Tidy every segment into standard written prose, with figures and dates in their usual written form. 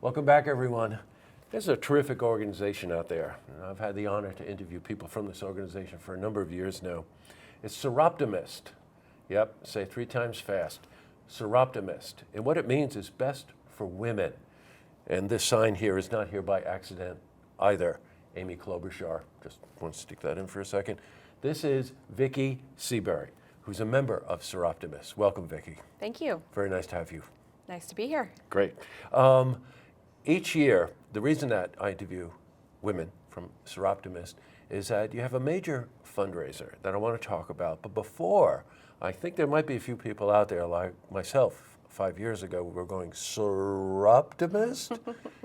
Welcome back, everyone. There's a terrific organization out there, and I've had the honor to interview people from this organization for a number of years now. It's Soroptimist. Yep, say it 3 times fast. Soroptimist. And what it means is best for women. And this sign here is not here by accident either. Amy Klobuchar, just want to stick that in for a second. This is Vicki Seabury, who's a member of Soroptimist. Welcome, Vicki. Thank you. Very nice to have you. Nice to be here. Great. Each year, the reason that I interview women from Soroptimist is that you have a major fundraiser that I want to talk about. But before, I think there might be a few people out there like myself. 5 years ago, we were going Soroptimist,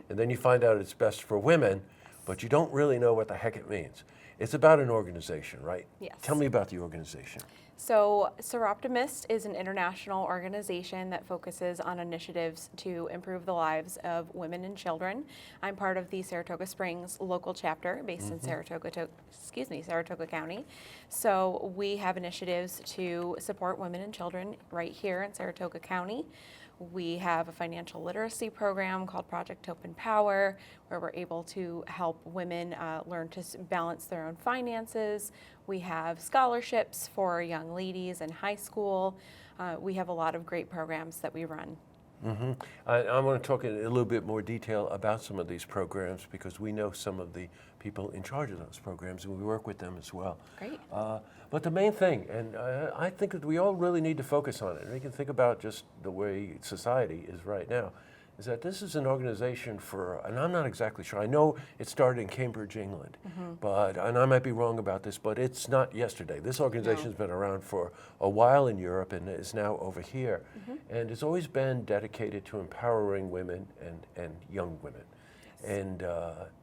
and then you find out it's best for women, but you don't really know what the heck it means. It's about an organization, right? Yes. Tell me about the organization. So Soroptimist is an international organization that focuses on initiatives to improve the lives of women and children. I'm part of the Saratoga Springs local chapter based in Saratoga County. So we have initiatives to support women and children right here in Saratoga County. We have a financial literacy program called Project Open Power, where we're able to help women learn to balance their own finances. We have scholarships for young ladies in high school. We have a lot of great programs that we run. I want to talk in a little bit more detail about some of these programs because we know some of the people in charge of those programs and we work with them as well. Great. But the main thing, and I think that we all really need to focus on it, and we can think about just the way society is right now, is that this is an organization for, and I'm not exactly sure, I know it started in Cambridge, England, and I might be wrong about this, but it's not yesterday. This organization's been around for a while in Europe and is now over here, and it's always been dedicated to empowering women and young women. Yes. And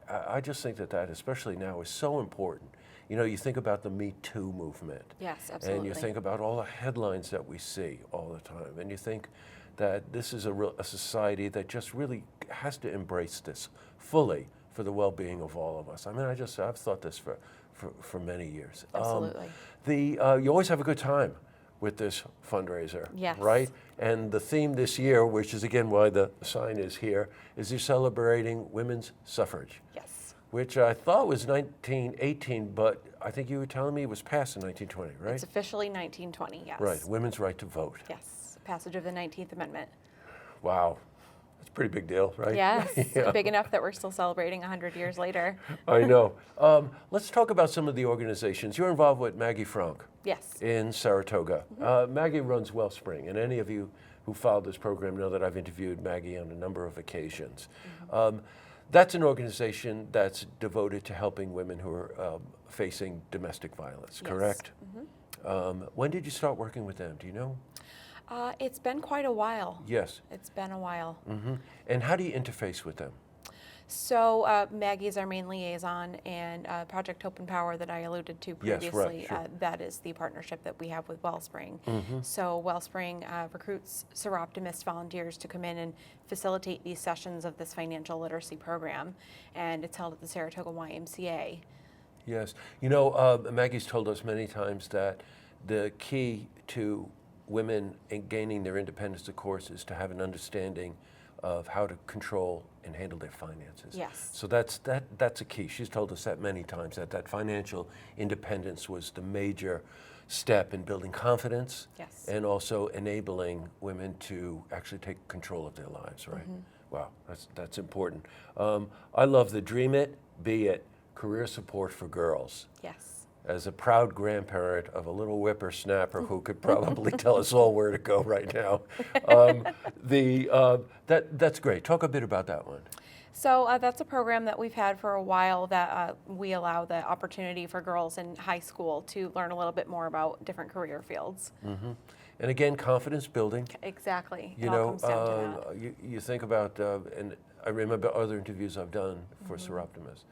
I just think that especially now, is so important. You know, you think about the Me Too movement. Yes, absolutely. And you think about all the headlines that we see all the time. And you think that this is a society that just really has to embrace this fully for the well-being of all of us. I mean, I've thought this for many years. Absolutely. You always have a good time with this fundraiser, Yes. right? And the theme this year, which is again why the sign is here, is you're celebrating women's suffrage. Yes. Which I thought was 1918, but I think you were telling me it was passed in 1920, right? It's officially 1920, yes. Right, women's right to vote. Yes, passage of the 19th Amendment. Wow, that's a pretty big deal, right? Yes, Yeah. big enough that we're still celebrating 100 years later. I know. Let's talk about some of the organizations. You're involved with Maggie Frank Yes. in Saratoga. Maggie runs Wellspring, and any of you who followed this program know that I've interviewed Maggie on a number of occasions. That's an organization that's devoted to helping women who are facing domestic violence, correct? When did you start working with them? Do you know? It's been quite a while. Yes. It's been a while. And how do you interface with them? So Maggie is our main liaison, and Project Open Power that I alluded to Yes, previously, right, sure. that is the partnership that we have with Wellspring. So Wellspring recruits Soroptimist volunteers to come in and facilitate these sessions of this financial literacy program, and it's held at the Saratoga YMCA. Yes. You know, Maggie's told us many times that the key to women in gaining their independence, of course, is to have an understanding of how to control and handle their finances. Yes. So that's a key. She's told us that many times, that financial independence was the major step in building confidence. Yes. And also enabling women to actually take control of their lives, right? Wow, that's important. I love the Dream It, Be It, career support for girls. Yes. As a proud grandparent of a little whippersnapper who could probably tell us all where to go right now, that's great. Talk a bit about that one. So that's a program that we've had for a while that we allow the opportunity for girls in high school to learn a little bit more about different career fields. And again, confidence building. Exactly. You It all know, comes down to that. you think about, and I remember other interviews I've done for Soroptimist,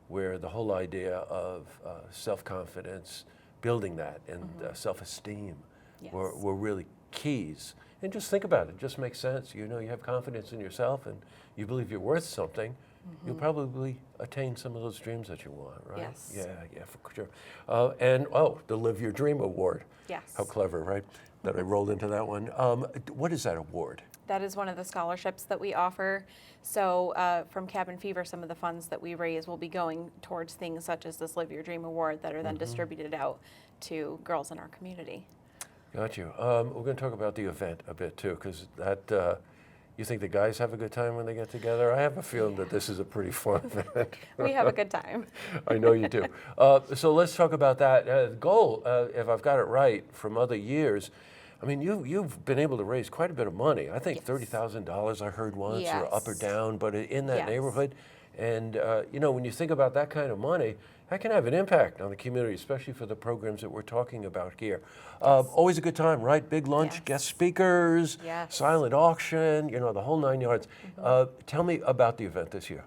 where the whole idea of self-confidence, building that, and self-esteem Yes. were really keys. And just think about it, it just makes sense. You know, you have confidence in yourself and you believe you're worth something, you'll probably attain some of those dreams that you want, right? Yes. Yeah, for sure. And the Live Your Dream Award. Yes. How clever, right? That I rolled into that one. What is that award? That is one of the scholarships that we offer. So from Cabin Fever, some of the funds that we raise will be going towards things such as this Live Your Dream Award that are then distributed out to girls in our community. Got you. We're going to talk about the event a bit too, because that, you think the guys have a good time when they get together? I have a feeling that this is a pretty fun event. We have a good time. I know you do. So let's talk about that. Goal, if I've got it right, from other years, I mean, you've been able to raise quite a bit of money. I think Yes. $30,000 I heard once, Yes. or up or down, but in that Yes. neighborhood. And, when you think about that kind of money, that can have an impact on the community, especially for the programs that we're talking about here. Always a good time, right? Big lunch, Yes. guest speakers, Yes. silent auction, the whole 9 yards. Tell me about the event this year.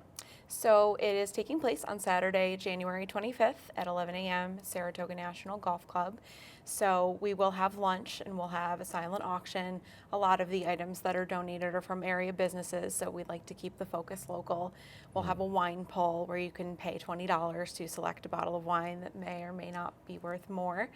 So it is taking place on Saturday, January 25th at 11 a.m. Saratoga National Golf Club. So we will have lunch and we'll have a silent auction. A lot of the items that are donated are from area businesses, so we'd like to keep the focus local. We'll have a wine pull where you can pay $20 to select a bottle of wine that may or may not be worth more.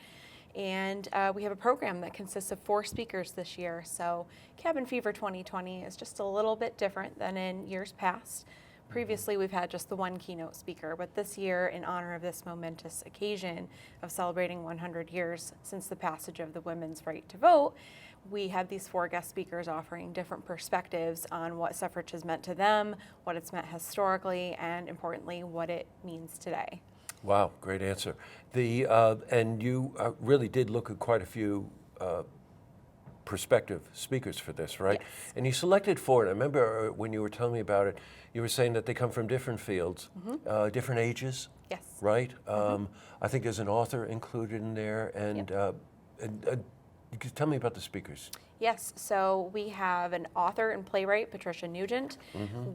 And we have a program that consists of 4 speakers this year. So Cabin Fever 2020 is just a little bit different than in years past. Previously, we've had just the one keynote speaker, but this year, in honor of this momentous occasion of celebrating 100 years since the passage of the women's right to vote, we have these 4 guest speakers offering different perspectives on what suffrage has meant to them, what it's meant historically, and importantly, what it means today. Wow, great answer. And you really did look at quite a few prospective speakers for this, right? Yes. And you selected 4. And I remember when you were telling me about it, you were saying that they come from different fields, different ages, Yes. right? I think there's an author included in there. And you could tell me about the speakers. Yes, so we have an author and playwright, Patricia Nugent.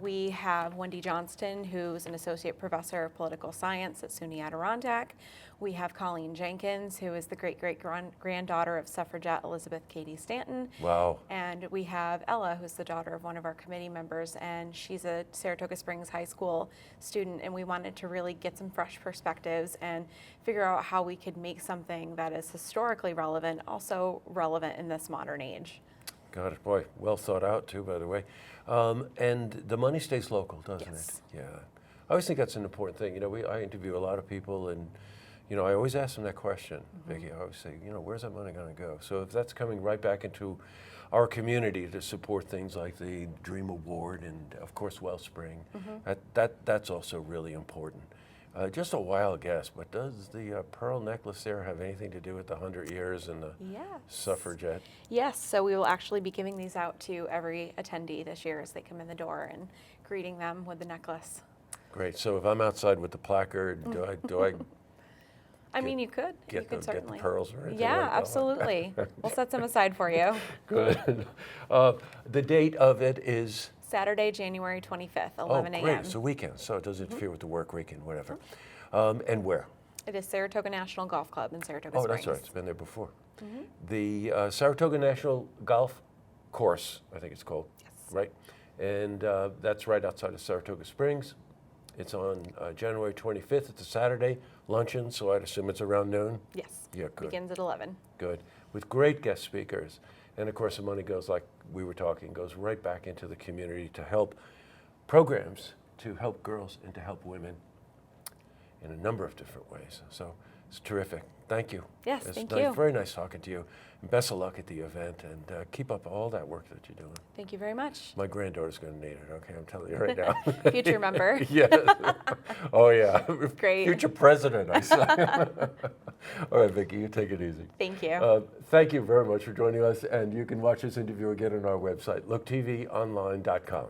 We have Wendy Johnston, who's an associate professor of political science at SUNY Adirondack. We have Colleen Jenkins, who is the great-great-granddaughter of suffragette Elizabeth Cady Stanton. Wow. And we have Ella, who's the daughter of one of our committee members, and she's a Saratoga Springs High School student, and we wanted to really get some fresh perspectives and figure out how we could make something that is historically relevant, also relevant in this modern age. Got it. Boy, well thought out too, by the way. And the money stays local, doesn't Yes. it? Yeah. I always think that's an important thing. I interview a lot of people, and I always ask them that question, Vicki. I always say, where's that money going to go? So if that's coming right back into our community to support things like the Dream Award and, of course, Wellspring, that's also really important. Just a wild guess, but does the pearl necklace there have anything to do with the 100 years and the Yes. suffragette? Yes, so we will actually be giving these out to every attendee this year as they come in the door and greeting them with the necklace. Great. So if I'm outside with the placard, do I I mean, you could. You get could the certainly. pearls or anything Yeah, like that? absolutely. We'll set some aside for you. Good. The date of it is? Saturday, January 25th, 11 a.m. Oh, great. It's a weekend, so it doesn't interfere with the work weekend, whatever. And where? It is Saratoga National Golf Club in Saratoga Oh, Springs. that's right. It's been there before. The Saratoga National Golf Course, I think it's called, Yes. right? And that's right outside of Saratoga Springs. It's on January 25th. It's a Saturday luncheon, so I'd assume it's around noon. Yes. Yeah, good. Begins at 11. Good. With great guest speakers. And of course, the money goes, like we were talking, goes right back into the community to help programs, to help girls and to help women in a number of different ways. So it's terrific. Thank you. Yes, It's thank nice, you. very nice talking to you. And best of luck at the event, and keep up all that work that you're doing. Thank you very much. My granddaughter's going to need it, okay? I'm telling you right now. Future member. Yes. Oh, yeah. Great. Future president, I say. All right, Vicki, you take it easy. Thank you. Thank you very much for joining us, and you can watch this interview again on our website, looktvonline.com.